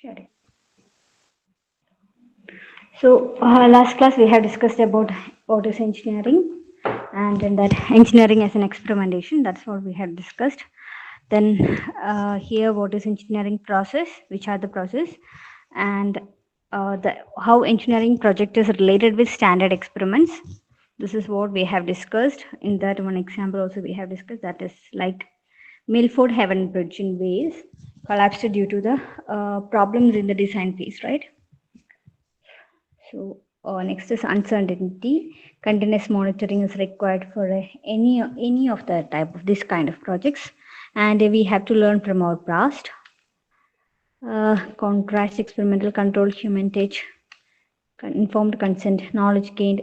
Sure. So, last class we have discussed about what is engineering, and in that engineering as an experimentation. That's what we have discussed. Then here, what is engineering process? Which are the process, and the how engineering project is related with standard experiments. This is what we have discussed. In that one example, also we have discussed that is like Milford Haven Bridge in Wales collapsed due to the problems in the design phase, right? So next is uncertainty. Continuous monitoring is required for any of the type of this kind of projects, and we have to learn from our past. Contrast, experimental control, human touch, informed consent, knowledge gained.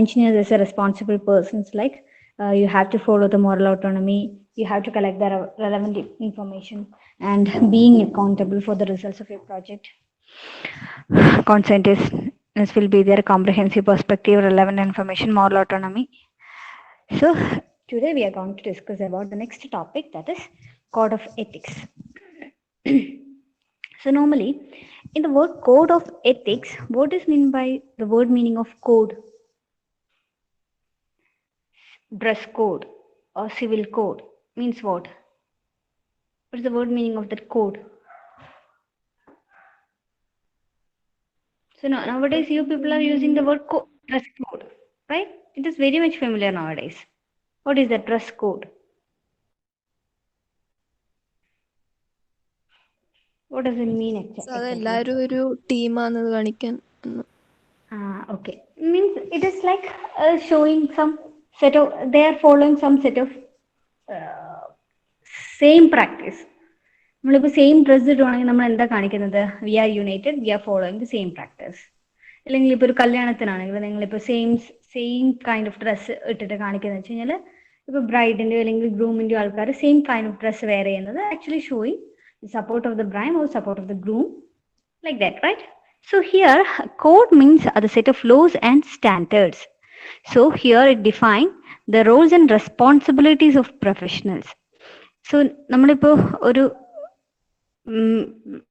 Engineers as a responsible persons, like you have to follow the moral autonomy. You have to collect the relevant information and being accountable for the results of your project. Conscientiousness will be their comprehensive perspective, relevant information, moral autonomy. So today we are going to discuss about the next topic, that is code of ethics. So normally in the word code of ethics, what is meant by the word meaning of code? Dress code or civil code means what? What is the word meaning of that code? So nowadays you people are using the word dress code, right? It is very much familiar nowadays. What is the dress code? What does it mean exactly? അതെല്ലാരും ഒരു ടീമാണെന്നത് കാണിക്കാൻ. Okay. Means it is like showing some set of, they are following some set of same practice. നമ്മളിപ്പോൾ same dress ഇടുവാണെങ്കിൽ നമ്മൾ എന്താ കാണിക്കുന്നത്? We are united, we are following the same practice. അല്ലെങ്കിൽ ഇപ്പോൾ ഒരു കല്യാണത്തിനാണെങ്കിൽ നിങ്ങളിപ്പോൾ സെയിം കൈൻഡ് ഓഫ് ഡ്രസ്സ് ഇട്ടിട്ട് കാണിക്കുന്നത് വെച്ച് കഴിഞ്ഞാൽ ഇപ്പോൾ ബ്രൈഡിൻ്റെയോ അല്ലെങ്കിൽ ഗ്രൂമിൻ്റെയോ ആൾക്കാർ same kind of dress wear ചെയ്യുന്നത് actually showing the support of the bride or support of the groom, like that, right? So here code means the set of laws and standards. So here it define the roles and responsibilities of professionals. So നമ്മളിപ്പോൾ ഒരു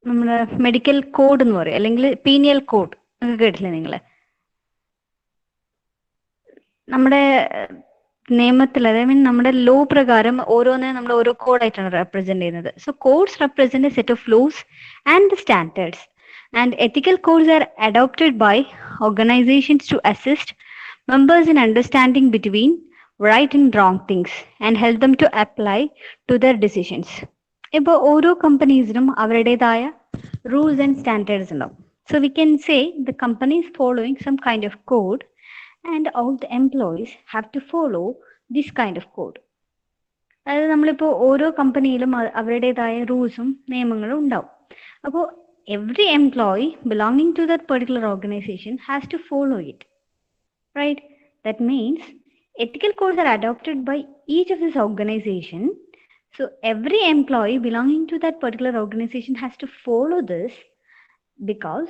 നമ്മുടെ medical code എന്ന് പറയും, അല്ലെങ്കിൽ pineal code ഒക്കെ കേട്ടില്ലേ നിങ്ങൾ? നമ്മുടെ നിയമത്തിൽ, അതായത് നമ്മുടെ ലോ പ്രകാരം ഓരോന്നിനെ നമ്മൾ ഓരോ കോഡായിട്ടാണ് റെപ്രസെന്റ് ചെയ്യുന്നത്. So codes represent a set of laws and standards, and ethical codes are adopted by organizations to assist members in understanding between right and wrong things and help them to apply to their decisions. ഇപ്പോൾ ഓരോ കമ്പനീസിനും അവരുടേതായ rules and standards ഉണ്ടാവും. So we can say the company is following some kind of code and all the employees have to follow this kind of code. അതായത് നമ്മളിപ്പോൾ ഓരോ കമ്പനിയിലും അവരുടേതായ റൂൾസും നിയമങ്ങളും ഉണ്ടാവും. അപ്പോൾ every employee belonging to that particular organization has to follow it, right? That means ethical codes are adopted by each of this organization. So every employee belonging to that particular organization has to follow this, because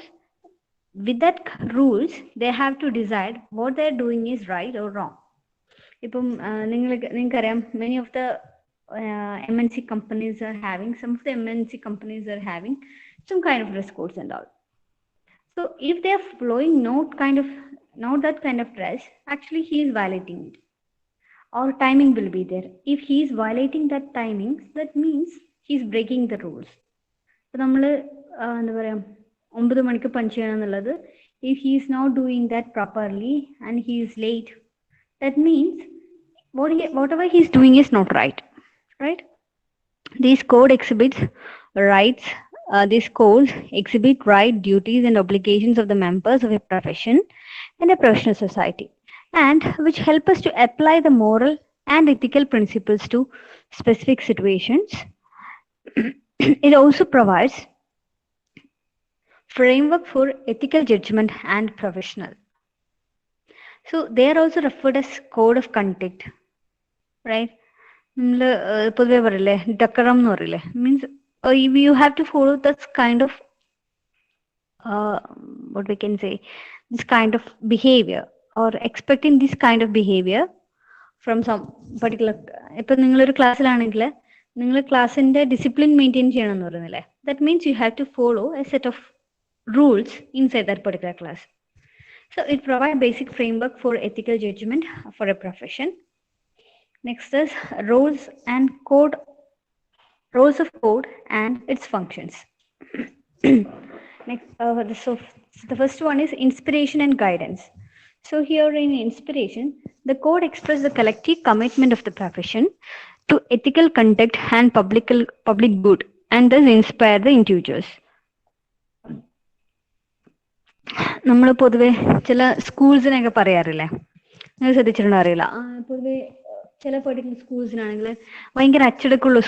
with that rules they have to decide what they're doing is right or wrong. ഇപ്പം നിങ്ങൾക്കറിയാം, many of the MNC companies are having, some of the MNC companies are having some kind of dress codes and all. So if they are following not that kind of dress, actually he is violating it, or timing will be there. If he is violating that timings, that means he is breaking the rules. So നമ്മൾ എന്താ പറയാ, 9 മണിക്ക് punch ചെയ്യണം എന്നുള്ളത്, if he is not doing that properly and he is late, that means whatever he is doing is not right, right? These code exhibits rights. These codes exhibit right, duties, and obligations of the members of a profession and a professional society, and which help us to apply the moral and ethical principles to specific situations. It also provides framework for ethical judgment and professional. So they are also referred as code of conduct, right? നമ്മൾ പൊതുവെ പറയില്ലേ ഡക്കറം എന്ന് പറയില്ലേ, means you have to follow this kind of what we can say, this kind of behavior, or expecting this kind of behavior from some particular. ഇപ്പം നിങ്ങളൊരു ക്ലാസ്സിലാണെങ്കിൽ നിങ്ങൾ ക്ലാസ്സിന്റെ discipline maintain ചെയ്യണം എന്ന് പറയുന്നില്ലേ? That means you have to follow a set of rules inside that particular class. So it provides basic framework for ethical judgment for a profession. Next is roles and code, roles of code and its functions. Next, the first one is inspiration and guidance. So here in inspiration, the code expresses the collective commitment of the profession to ethical conduct and public good, and thus inspire the individuals. നമ്മൾ പൊതുവെ ചില സ്കൂൾസിനൊക്കെ പറയാറില്ലേ, നിങ്ങൾ ശ്രദ്ധിച്ചിട്ടുണ്ടോ അറിയില്ല, പൊതുവെ ചില particular സ്കൂൾസിനാണെങ്കിൽ ഭയങ്കര അച്ചടക്കമുള്ള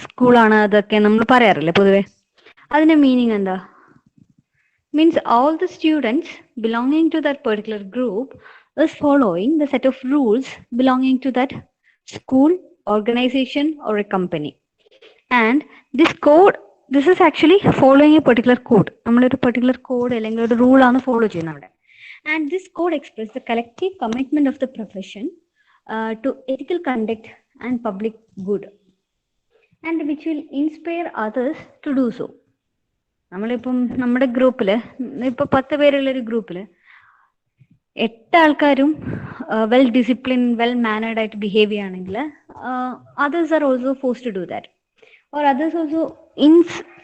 സ്കൂളാണ് അതൊക്കെ നമ്മൾ പറയാറില്ലേ പൊതുവെ. അതിന്റെ മീനിങ് എന്താ? Means all the students belonging to that particular group is following the set of rules belonging to that school, organisation or a company. And this is actually following a particular code. നമ്മളൊരു particular code അല്ലെങ്കിൽ ഒരു rule ആണ് follow ചെയ്യുന്നത് അവിടെ. And this code express the collective commitment of the profession to ethical conduct and public good, and which will inspire others to do so. നമ്മളിപ്പം നമ്മുടെ ഗ്രൂപ്പില് ഇപ്പൊ 10 പേരുള്ളൊരു ഗ്രൂപ്പില് 8 ആൾക്കാരും വെൽ ഡിസിപ്ലിൻ, വെൽ മാനേർഡ് ആയിട്ട് ബിഹേവ് ചെയ്യുകയാണെങ്കിൽ others are also force to do that, or others also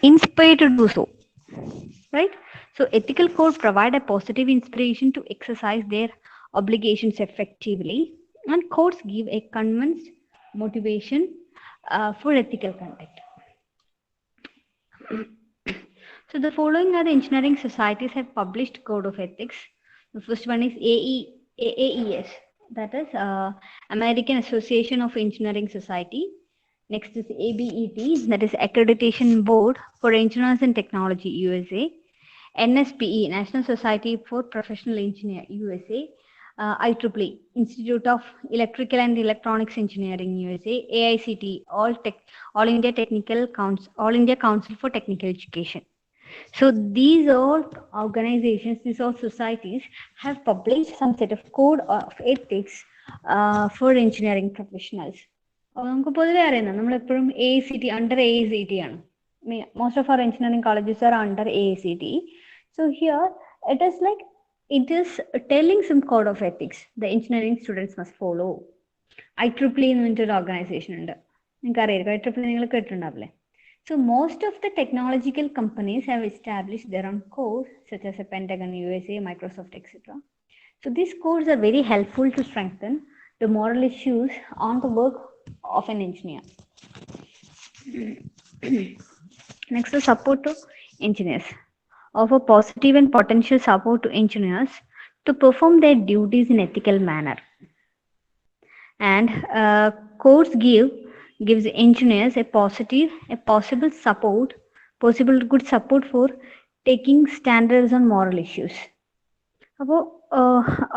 inspired to do so, right? So ethical code provide a positive inspiration to exercise their obligations effectively, and codes give a convinced motivation for ethical conduct. So the following are the engineering societies have published code of ethics. The first one is AAES, that is American Association of Engineering Society. Next is ABET, that is Accreditation Board for Engineers and Technology, USA. NSPE, National Society for Professional Engineer, USA. IEEE, Institute of Electrical and Electronics Engineering, USA. AICT, All India All India Council for Technical Education. So these all organizations, these all societies have published some set of code of ethics for engineering professionals. നമുക്ക് പൊതുവെ അറിയുന്നത് നമ്മളെപ്പോഴും AICT under AICT ആണ്. Most of our engineering colleges are under AICT. So here it is telling some code of ethics the engineering students must follow. IEEE എന്ന് പറഞ്ഞിട്ടൊരു organisation ഉണ്ട്, നിങ്ങൾക്ക് അറിയാം. IEEE നിങ്ങൾ കേട്ടിട്ടുണ്ടാവില്ലേ? So most of the technological companies have established their own codes, such as Pentagon, USA, Microsoft, etc. So these codes are very helpful to strengthen the moral issues on the work of an engineer. Next is support to engineers. Offer positive and potential support to engineers to perform their duties in ethical manner. And codes gives engineers a possible good support for taking standards on moral issues.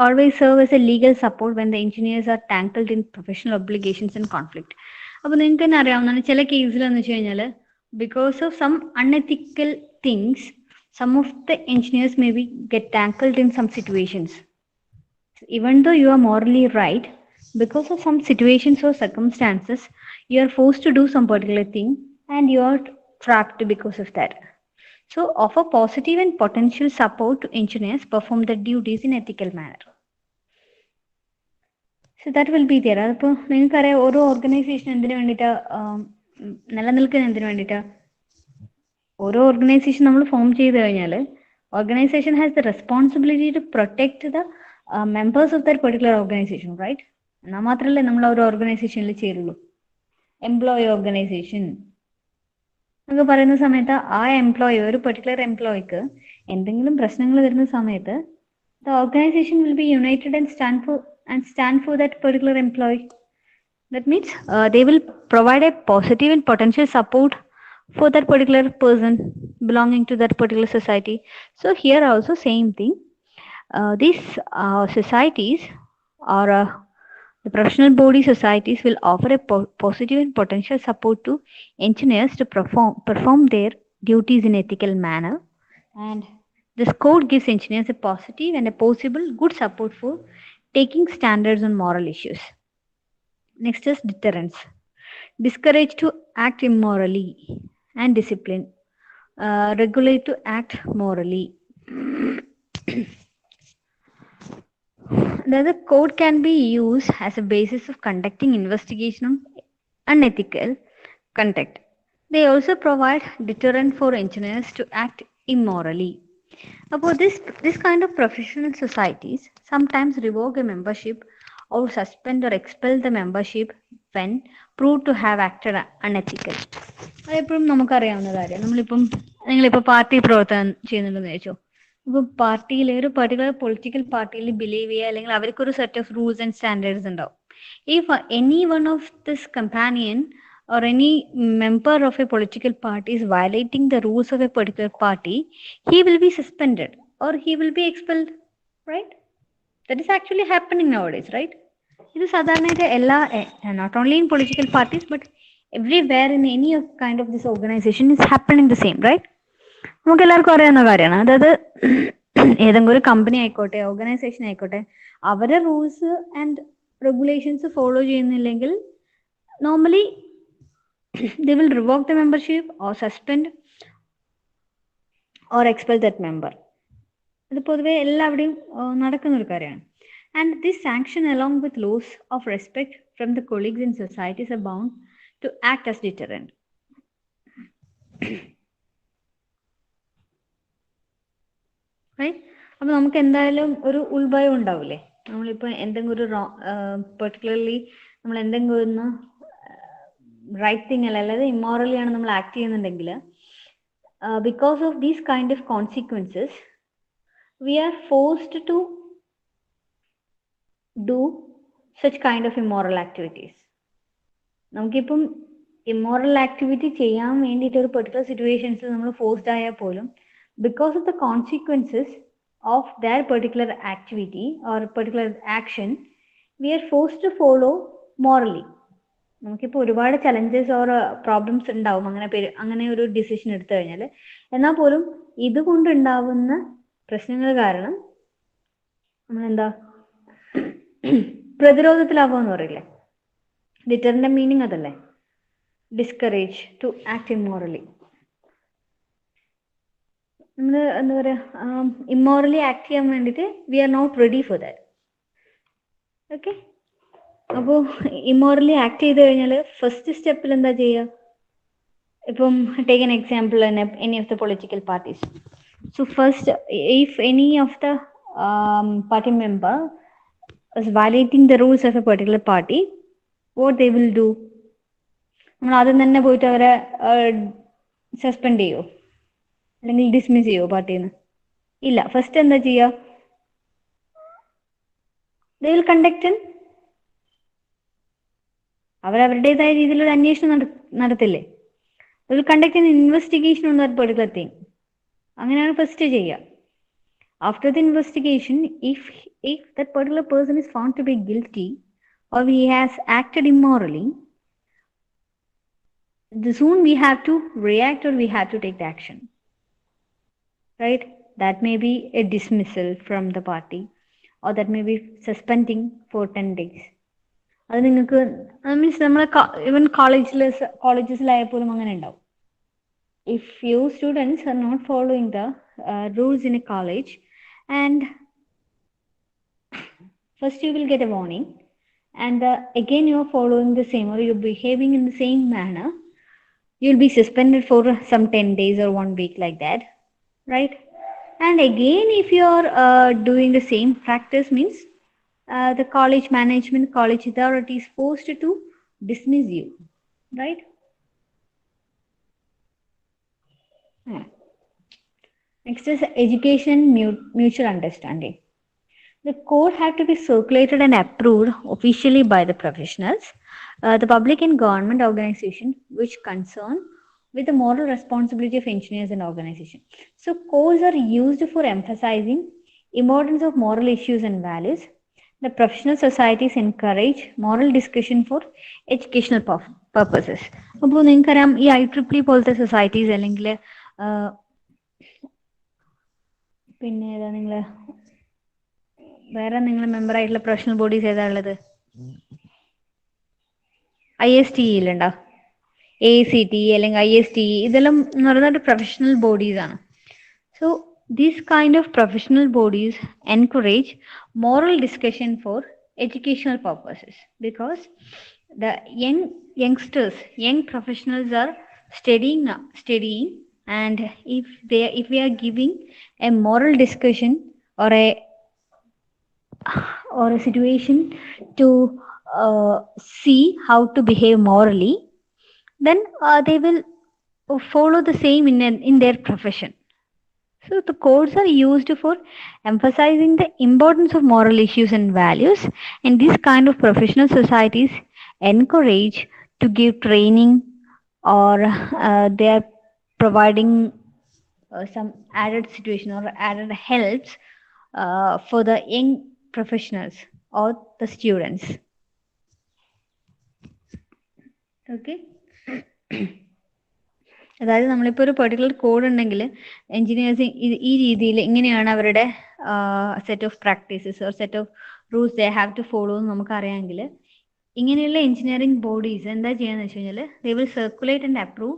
Always serve as a legal support when the engineers are tangled in professional obligations and conflict. അപ്പോൾ നിങ്ങൾക്ക് തന്നെ അറിയാവുന്നതാണ് ചില കേസിലെന്ന് വെച്ച് കഴിഞ്ഞാൽ because of some unethical things, some of the engineers maybe get tangled in some situations. Even though you are morally right, because of some situations or circumstances, you are forced to do some particular thing and you are trapped because of that. So offer positive and potential support to engineers perform their duties in ethical manner. So that will be there. അപ്പോൾ നിങ്ങൾക്കറിയാം ഓരോ organisation എന്തിനു വേണ്ടിയിട്ടാ നിലനിൽക്കുന്ന എന്തിനു വേണ്ടിയിട്ടാ? ഓരോ organisation നമ്മൾ ഫോം ചെയ്ത് കഴിഞ്ഞാൽ organisation has the responsibility to protect the members of that particular organisation, right? എന്നാൽ മാത്രമല്ലേ നമ്മൾ ഒരു ഓർഗനൈസേഷനിൽ ചേരുള്ളൂ. എംപ്ലോയി ഓർഗനൈസേഷൻ എന്നൊക്കെ പറയുന്ന സമയത്ത് ആ എംപ്ലോയി, ഒരു പെർട്ടിക്കുലർ എംപ്ലോയിക്ക് എന്തെങ്കിലും പ്രശ്നങ്ങൾ വരുന്ന സമയത്ത് the organisation will be United and stand for that particular employee. That means they will provide a positive and potential support for that particular person belonging to that particular society. So here also same thing. These societies or the professional body societies will offer a positive and potential support to engineers to perform their duties in ethical manner, and this code gives engineers a positive and a possible good support for taking standards on moral issues. Next is deterrence. discourage to act immorally, and discipline, regulate to act morally. The code can be used as a basis of conducting investigation on unethical conduct. They also provide deterrent for engineers to act immorally. About this kind of professional societies sometimes revoke a membership or suspend or expel the membership when proved to have acted unethical. അതെപ്പോഴും നമുക്കറിയാവുന്ന കാര്യം. നിങ്ങളിപ്പോൾ party പ്രവർത്തനം ചെയ്യുന്നുണ്ടെന്ന് വെച്ചോ. ഇപ്പൊ പാർട്ടിയിൽ ഒരു പെർട്ടിക്കുലർ പൊളിറ്റിക്കൽ പാർട്ടിയിൽ ബിലീവ് ചെയ്യുക, അല്ലെങ്കിൽ അവർക്കൊരു set of rules and standards ഉണ്ടാവും. If any one of this companion or any member of a political party is violating the rules of a particular party, he will be suspended or he will be expelled, right? That is actually happening nowadays, right? ഇത് സാധാരണയായിട്ട് എല്ലാ not only in political parties but everywhere in any kind of this organization is happening the same, right? നമുക്ക് എല്ലാവർക്കും അറിയാവുന്ന കാര്യമാണ്. അതായത് ഏതെങ്കിലും ഒരു കമ്പനി ആയിക്കോട്ടെ, ഓർഗനൈസേഷൻ ആയിക്കോട്ടെ, അവരുടെ റൂൾസ് ആൻഡ് റെഗുലേഷൻസ് ഫോളോ ചെയ്യുന്നില്ലെങ്കിൽ normally they will revoke the membership or suspend or expel that member. ഇത് പൊതുവെ എല്ലാവിടെയും നടക്കുന്ന ഒരു കാര്യമാണ്. And this sanction along with laws of respect from the colleagues in societies are bound to act as deterrent. Right? അപ്പോൾ നമുക്ക് എന്തായാലും ഒരു ഉൾഭയം ഉണ്ടാവില്ലേ? നമ്മളിപ്പോൾ എന്തെങ്കിലും ഒരു പെർട്ടിക്കുലർലി നമ്മൾ എന്തെങ്കിലും ഒന്ന് റൈറ്റ് തിങ് അല്ല, അല്ലാതെ ഇമ്മോറലി ആണ് നമ്മൾ ആക്ട് ചെയ്യുന്നുണ്ടെങ്കിൽ, because of these kind of consequences we are forced to do such kind of immoral activities. നമുക്കിപ്പം ഇമ്മോറൽ ആക്ടിവിറ്റി ചെയ്യാൻ വേണ്ടിയിട്ട് ഒരു പെർട്ടിക്കുലർ സിറ്റുവേഷൻസിൽ നമ്മൾ ഫോഴ്സ്ഡ് ആയാൽ പോലും, because of the consequences of that particular activity or particular action, we are forced to follow morally. നമുക്കിപ്പോൾ ഒരുപാട് ചലഞ്ചസ് ഓർ പ്രോബ്ലംസ് ഉണ്ടാവും അങ്ങനെ ഒരു ഡിസിഷൻ എടുത്തു കഴിഞ്ഞാൽ. എന്നാൽ പോലും ഇതുകൊണ്ടുണ്ടാവുന്ന പ്രശ്നങ്ങൾ കാരണം നമ്മളെന്താ പ്രതിരോധത്തിലാവുമെന്ന് പറയില്ലേ? ഡിറ്ററിന്റെ മീനിങ് അതല്ലേ, ഡിസ്കറേജ് ടു ആക്ട് ഇമ്മോറലി. നമ്മൾ എന്താ പറയാ, ഇമ്മോറലി ആക്ട് ചെയ്യാൻ വേണ്ടിയിട്ട് we are not ready for that. Okay, അപ്പോൾ ഇമ്മോറലി ആക്ട് ചെയ്ത് കഴിഞ്ഞാൽ ഫസ്റ്റ് സ്റ്റെപ്പിൽ എന്താ ചെയ്യുക? ഇപ്പം take an example any of the political parties. So first, if any of the party member is violating the rules of a particular party, what they will do? നമ്മൾ ആദ്യം തന്നെ പോയിട്ട് അവരെ സസ്പെൻഡ് ചെയ്യോ അല്ലെങ്കിൽ ഡിസ്മിസ് ചെയ്യോ പാർട്ടിന്ന്? ഇല്ല. ഫസ്റ്റ് എന്താ ചെയ്യുക? they will conduct an അവരവരുടേതായ രീതിയിലൊരു അന്വേഷണം നടത്തില്ലേ? they will conduct an investigation on that particular thing. അങ്ങനെയാണ് ഫസ്റ്റ് ചെയ്യുക. After the investigation, if that particular person is found to be guilty or he has acted immorally, soon we have to react or we have to take the action, right? That may be a dismissal from the party or that may be suspending for 10 days. അത് നിങ്ങൾക്ക് means നമ്മളെ even കോളേജസിലായാൽ പോലും അങ്ങനെ ഉണ്ടാവും. If you students are not following the rules in a college, and first you will get a warning, and again you are following the same or you're behaving in the same manner, you'll be suspended for some 10 days or 1 week like that, right? And again if you are doing the same practice, means the college management, college authority is forced to dismiss you, right? Next is education mutual understanding. The code had to be circulated and approved officially by the professionals, the public and government organization which concern with the moral responsibility of engineers and organization. So codes are used for emphasizing importance of moral issues and values. The professional societies encourage moral discussion for educational purposes. അപ്പോൾ നിങ്ങൾക്കറിയാം ഈ IEEE പോലത്തെ societies അല്ലെങ്കിൽ പിന്നെ ഏതാ വേറെ നിങ്ങൾ member ആയിട്ടുള്ള പ്രൊഫഷണൽ ബോഡീസ് ഏതാ ഉള്ളത്? ISTE ഉണ്ടോ? ACT അല്ലെങ്കിൽ IST ഇതെല്ലാം എന്ന് പറയുന്നത് പ്രൊഫഷണൽ ബോഡീസ് ആണ്. So these kind of professional bodies encourage moral discussion for educational purposes because the young professionals are studying, and if we are giving a moral discussion or a situation to see how to behave morally, then they will follow the same in their profession. So the codes are used for emphasizing the importance of moral issues and values, and these kind of professional societies encourage to give training, or they are providing some added situation or added helps for the young professionals or the students. Okay. അതായത് നമ്മളിപ്പോൾ ഒരു particular code ഉണ്ടെങ്കിൽ engineers ഈ രീതിയിൽ ഇങ്ങനെയാണ് അവരുടെ set of practices or set of rules they have to follow എന്ന് നമുക്കറിയാമെങ്കിൽ ഇങ്ങനെയുള്ള എഞ്ചിനീയറിംഗ് ബോഡീസ് എന്താ ചെയ്യാന്ന് വെച്ച് കഴിഞ്ഞാൽ they will circulate and approve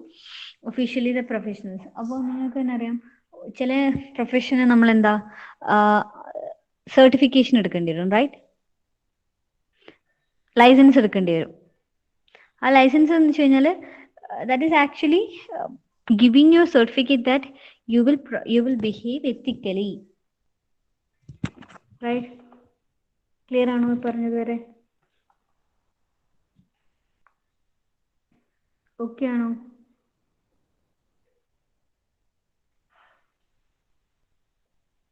officially the professionals. അപ്പോൾ നിങ്ങൾക്ക് തന്നെ അറിയാം ചില പ്രൊഫഷന് നമ്മൾ എന്താ സർട്ടിഫിക്കേഷൻ എടുക്കേണ്ടി വരും, റൈറ്റ്? ലൈസൻസ് എടുക്കേണ്ടി വരും. ആ ലൈസൻസ് എന്ന് വെച്ച് കഴിഞ്ഞാൽ that is actually giving you a certificate that you will behave ethically, right? Clear ആണോ പറഞ്ഞത് വരെ? ഓക്കെ ആണോ?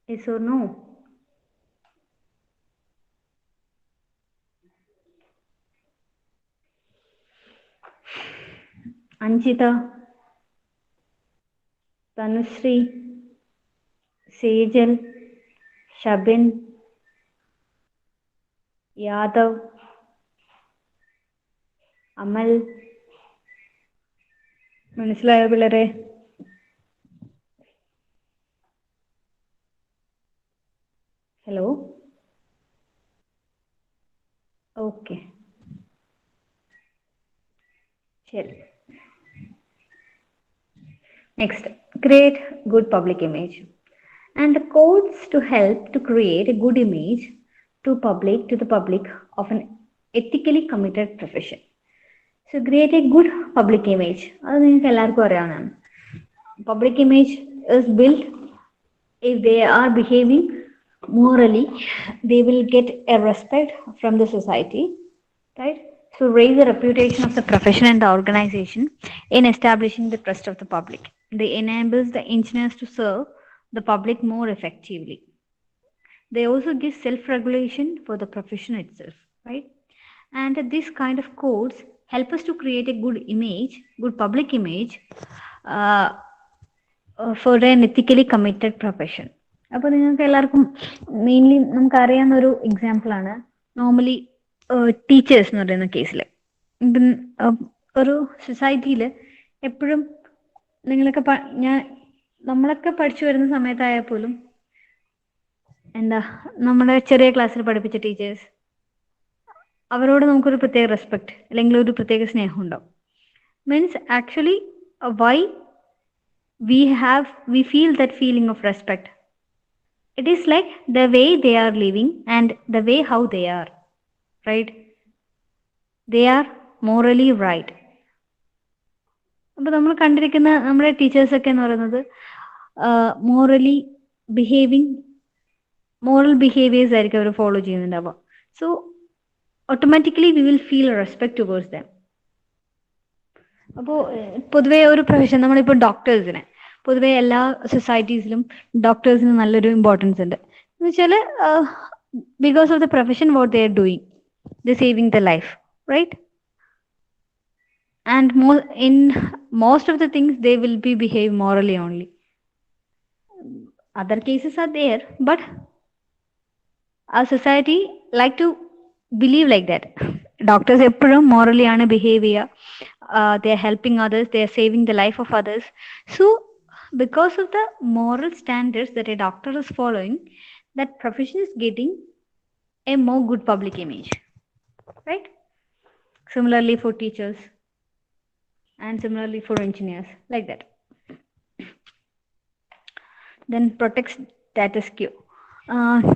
Yes or no? Anjitha, Tanushree, Sejal, Shabin, Yadav, അമൽ, മനസ്സിലായോ പിള്ളേരെ? ഹലോ, ഓക്കെ, ശരി. Next, create good public image. And the codes to help to create a good image to the public of an ethically committed profession. So create a good public image. അത് നിങ്ങൾക്ക് എല്ലാവർക്കും അറിയാവുന്നതാണ്. Public image is built if they are behaving morally, they will get a respect from the society, right? So raise the reputation of the profession and the organization in establishing the trust of the public. They enables the engineers to serve the public more effectively. They also give self-regulation for the profession itself, right? And this kind of codes help us to create a good image, good public image for an ethically committed profession. അപ്പോൾ നിങ്ങൾക്ക് എല്ലാവർക്കും mainly നമുക്കറിയാവുന്ന ഒരു എക്സാമ്പിളാണ് normally teachers എന്ന് പറയുന്ന കേസിൽ. ഇപ്പം ഒരു സൊസൈറ്റിയിൽ എപ്പോഴും നമ്മളൊക്കെ പഠിച്ചു വരുന്ന സമയത്തായാൽ പോലും എന്താ നമ്മുടെ ചെറിയ ക്ലാസ്സിൽ പഠിപ്പിച്ച ടീച്ചേഴ്സ്, അവരോട് നമുക്കൊരു പ്രത്യേക റെസ്പെക്ട് അല്ലെങ്കിൽ ഒരു പ്രത്യേക സ്നേഹം ഉണ്ടാവും. Means actually why we feel that feeling of respect. It is like the way they are living and the way how they are, right? They are morally right. അപ്പോൾ നമ്മൾ കണ്ടിരിക്കുന്ന നമ്മുടെ ടീച്ചേഴ്സൊക്കെ എന്ന് പറയുന്നത് മോറൽ ബിഹേവിയേഴ്സ് ആയിരിക്കും അവർ ഫോളോ ചെയ്യുന്നുണ്ടാവുക. So automatically we will feel respect towards them. അപ്പോൾ പൊതുവേ ഒരു പ്രൊഫഷൻ, നമ്മളിപ്പോൾ ഡോക്ടേഴ്സിനെ പൊതുവെ എല്ലാ സൊസൈറ്റീസിലും ഡോക്ടേഴ്സിന് നല്ലൊരു ഇമ്പോർട്ടൻസ് ഉണ്ട്. എന്ന് വെച്ചാൽ because of the profession what they are doing, the saving the life, right? And in most of the things they will be behave morally only. Other cases are there, but our society like to believe like that. Doctors eppozhum morally aanu behave cheya, they are helping others, they are saving the life of others. So because of the moral standards that a doctor is following, that profession is getting a more good public image, right? Similarly for teachers, and similarly for engineers, like that. Then protects status quo.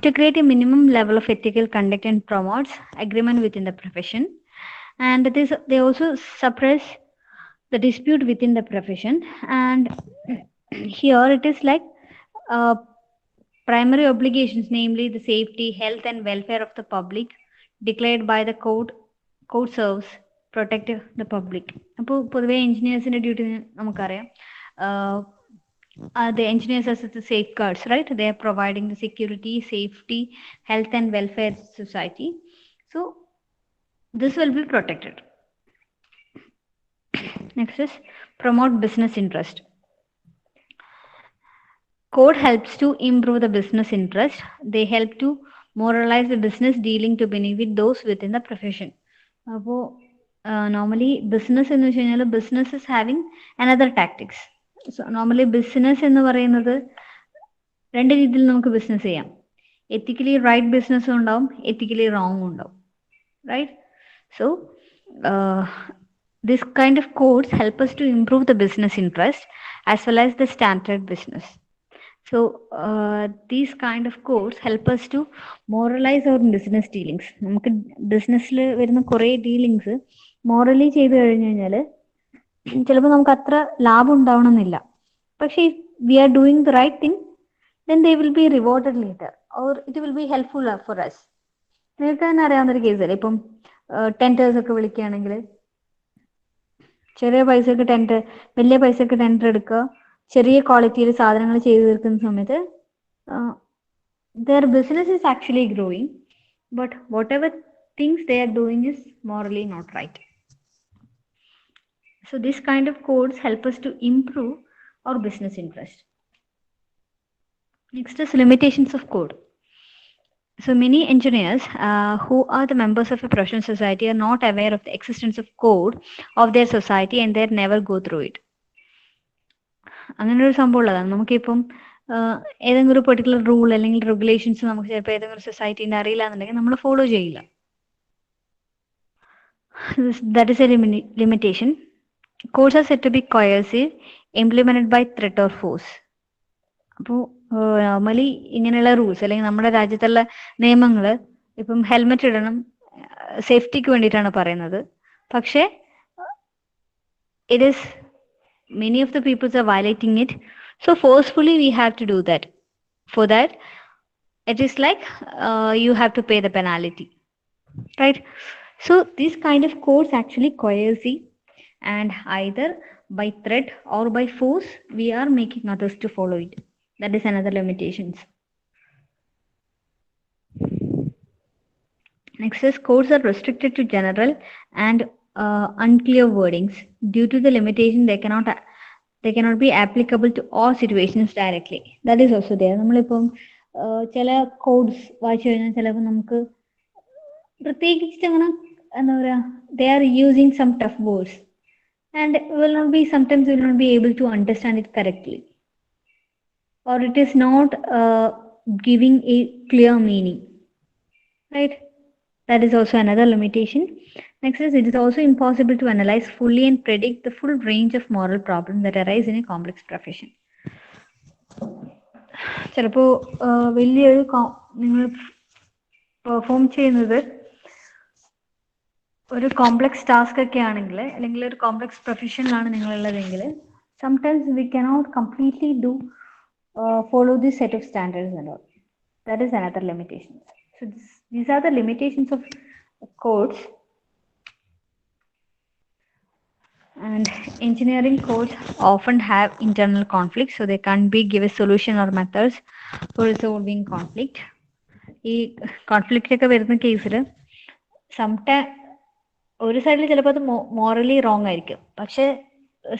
To create a minimum level of ethical conduct and promotes agreement within the profession. And this, they also suppress the dispute within the profession. And here it is like uh, primary obligations, namely the safety, health, and welfare of the public, declared by the code serves protect the public. അപ്പോൾ പൊതുവെ എഞ്ചിനീയേഴ്സിന്റെ duty നമുക്കറിയാം. The engineers as the safeguards, right? They are providing the security, safety, health, and welfare society. So this will be protected. Next is promote business interest. Code helps to improve the business interest. They help to moralize the business dealing to benefit those within the profession. അപ്പോൾ normally business എന്ന് വെച്ച് കഴിഞ്ഞാൽ business is having another tactics. So normally business എന്ന് പറയുന്നത് രണ്ട് രീതിയിൽ നമുക്ക് business ചെയ്യാം. എത്തിക്കലി റൈറ്റ് ബിസിനസ്സും ഉണ്ടാവും, എത്തിക്കലി റോങ്ങും ഉണ്ടാവും, right? So this kind of codes help us to improve the business interest as well as the standard business. So these kind of codes help us to moralize our business dealings. നമുക്ക് ബിസിനസ്സിൽ വരുന്ന കുറേ dealings morally ചെയ്ത് കഴിഞ്ഞു കഴിഞ്ഞാൽ ചിലപ്പോൾ നമുക്ക് അത്ര ലാഭം ഉണ്ടാവണമെന്നില്ല. പക്ഷേ if we are doing the right thing, then they will be rewarded later or it will be helpful for us. നിങ്ങൾക്ക് തന്നെ അറിയാവുന്നൊരു കേസല്ലേ, ഇപ്പം ടെൻഡേഴ്സ് ഒക്കെ വിളിക്കുകയാണെങ്കിൽ ചെറിയ പൈസക്ക് ടെൻഡർ, വലിയ പൈസക്ക് ടെൻഡർ എടുക്കുക, ചെറിയ ക്വാളിറ്റിയിൽ സാധനങ്ങൾ ചെയ്തു തീർക്കുന്ന സമയത്ത് their business is actually growing, but whatever things they are doing is morally not right. So this kind of codes help us to improve our business interest. Next is limitations of code. So many engineers who are the members of a professional society are not aware of the existence of code of their society and they never go through it. അങ്ങനെ ഒരു സംഭവം ഉള്ളതാണ്. നമുക്കിപ്പം ഏതെങ്കിലും ഒരു particular rule അല്ലെങ്കിൽ regulations നമുക്ക് ചിലപ്പോൾ ഏതെങ്കിലും ഒരു സൊസൈറ്റീൻ്റെ അറിയില്ല എന്നുണ്ടെങ്കിൽ നമ്മൾ ഫോളോ ചെയ്യില്ല. That is a limitation. Codes are set to be coercive, implemented by threat or force. അപ്പോൾ നോർമലി ഇങ്ങനെയുള്ള റൂൾസ് അല്ലെങ്കിൽ നമ്മുടെ രാജ്യത്തുള്ള നിയമങ്ങൾ ഇപ്പം ഹെൽമെറ്റ് ഇടണം സേഫ്റ്റിക്ക് വേണ്ടിയിട്ടാണ് പറയുന്നത്. പക്ഷേ it is many of the people are violating it, so forcefully we have to do that. For that it is like you have to pay the penalty, right? So these kind of codes actually coercive and either by threat or by force we are making others to follow it. That is another limitations. Next is codes are restricted to general and unclear wordings. Due to the limitation they cannot be applicable to all situations directly. That is also there. നമ്മളിപ്പം ചില codes വായിച്ചു കഴിഞ്ഞാൽ ചിലപ്പോൾ നമുക്ക് പ്രത്യേകിച്ച് അങ്ങനെ എന്താ പറയുക, they are using some tough words and sometimes will not be able to understand it correctly, or it is not giving a clear meaning, right? That is also another limitation. Next is it is also impossible to analyze fully and predict the full range of moral problems that arise in a complex profession. ചിലപ്പോൾ വലിയൊരു നിങ്ങൾ perform ചെയ്യുന്നത് ഒരു complex task ഒക്കെ ആണെങ്കിൽ അല്ലെങ്കിൽ ഒരു complex പ്രൊഫഷനിലാണ് നിങ്ങളുള്ളതെങ്കിൽ sometimes we cannot completely do follow this set of standards and all. That is another limitation. So these are the limitations of codes. And engineering codes often have internal conflicts, so they can't be give a solution or methods for resolving conflict. ഈ conflict ഒക്കെ വരുന്ന കേസിൽ sometime ഒരു സൈഡിൽ ചിലപ്പോൾ അത് morally wrong ആയിരിക്കും, പക്ഷെ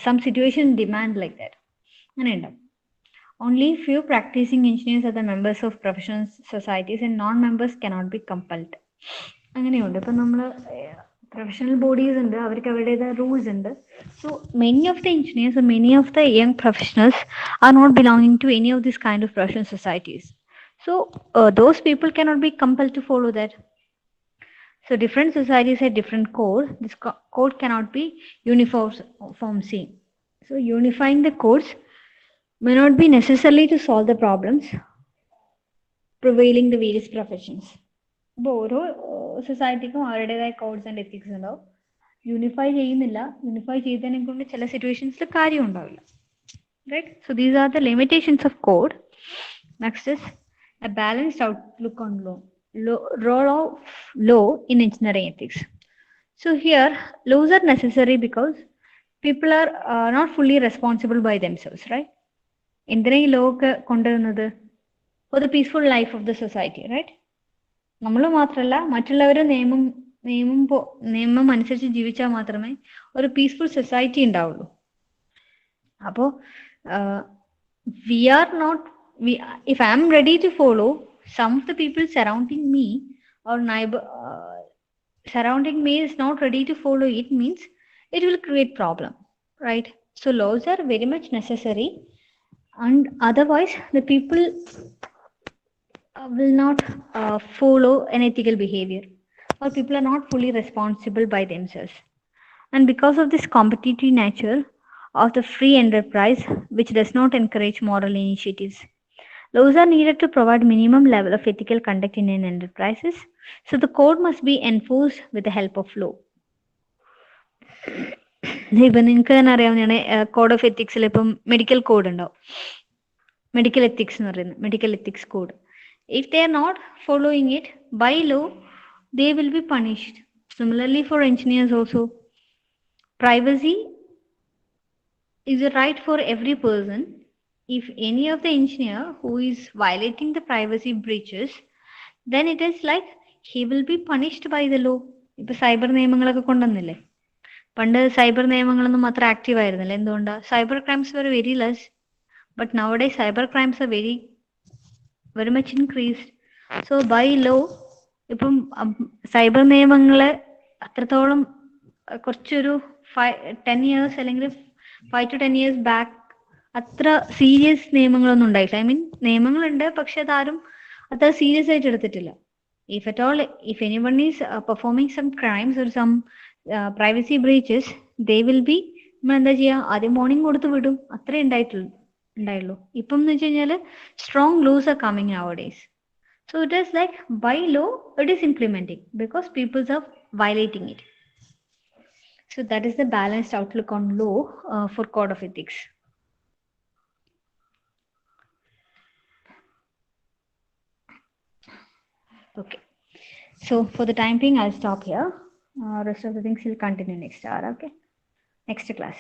some situation demand like that, അങ്ങനെ ഉണ്ടാവും. Only few practicing engineers are the members of professional societies and non-members cannot be compelled. അങ്ങനെയുണ്ട്. ഇപ്പം നമ്മൾ പ്രൊഫഷണൽ ബോഡീസ് ഉണ്ട്, അവർക്ക് അവരുടേതായ റൂൾസ് ഉണ്ട്. So many of the engineers, many of the young professionals are not belonging to any of this kind of professional societies. So those people cannot be compelled to follow that. So different societies have different code. This code cannot be uniform same. So unifying the codes may not be necessarily to solve the problems prevailing the various professions. ഇപ്പോൾ ഓരോ സൊസൈറ്റിക്കും അവരുടേതായ codes and ethics ഉണ്ടാവും. Unify ചെയ്യുന്നില്ല, unify ചെയ്തതിനെ കൊണ്ട് ചില സിറ്റുവേഷൻസിൽ കാര്യം ഉണ്ടാവില്ല. Right? So these are the limitations of code. Next is a balanced outlook on law. Role of law in engineering ethics. So here, laws are necessary because people are not fully responsible by themselves, right? എന്തിനാ ഈ law ഒക്കെ കൊണ്ടുവരുന്നത്? For the peaceful life of the society, right? നമ്മൾ മാത്രമല്ല, മറ്റുള്ളവരും നിയമം അനുസരിച്ച് ജീവിച്ചാൽ മാത്രമേ ഒരു പീസ്ഫുൾ സൊസൈറ്റി ഉണ്ടാവുള്ളൂ. അപ്പോൾ if I am ready to follow, some of the people surrounding me or surrounding me is not ready to follow it, means it will create problem, right? So laws are very much necessary, and otherwise the people will not follow an ethical behavior, or people are not fully responsible by themselves. And because of this competitive nature of the free enterprise, which does not encourage moral initiatives, laws are needed to provide minimum level of ethical conduct in an enterprises. So the code must be enforced with the help of law. ഇപ്പം നിങ്ങൾക്ക് തന്നെ അറിയാവുന്നതാണ് code of എത്തിക്സിൽ ഇപ്പം medical code ഉണ്ടാവും, medical ethics എന്ന് പറയുന്നത്, medical ethics code. If they are not following it by law, they will be punished. Similarly for engineers also, privacy is a right for every person. If any of the engineer who is violating the privacy breaches, then it is like he will be punished by the law. ഇപ്പൊ cyber നിയമങ്ങളൊക്കെ കൊണ്ടുവന്നില്ലേ? പണ്ട് cyber നിയമങ്ങളൊന്നും അത്ര active ആയിരുന്നില്ല. എന്തുകൊണ്ടാണ്? Cyber crimes were very less, but nowadays cyber crimes are very much increased. So by law ഇപ്പം cyber നിയമങ്ങളെ അത്രത്തോളം കുറച്ചൊരു 10 years അല്ലെങ്കിൽ 5 to 10 years ബാക്ക് അത്ര സീരിയസ് നിയമങ്ങളൊന്നും ഉണ്ടായിട്ടില്ല. ഐ മീൻ നിയമങ്ങളുണ്ട്, പക്ഷെ അതാരും അത്ര സീരിയസ് ആയിട്ട് എടുത്തിട്ടില്ല. If at all, if anyone is performing some crimes or some privacy breaches, they will be എന്താ ചെയ്യുക, ആദ്യം വാർണിംഗ് കൊടുത്ത് വിടും, അത്രേ ഉണ്ടായുള്ളൂ. ഇപ്പം എന്ന് വെച്ച് കഴിഞ്ഞാൽ strong laws are coming nowadays. So it is like by law it is implementing because people are violating it. So that is the balanced outlook on law for code of ethics. Okay, so for the time being I'll stop here. Rest of the things will continue next hour. Okay, next class.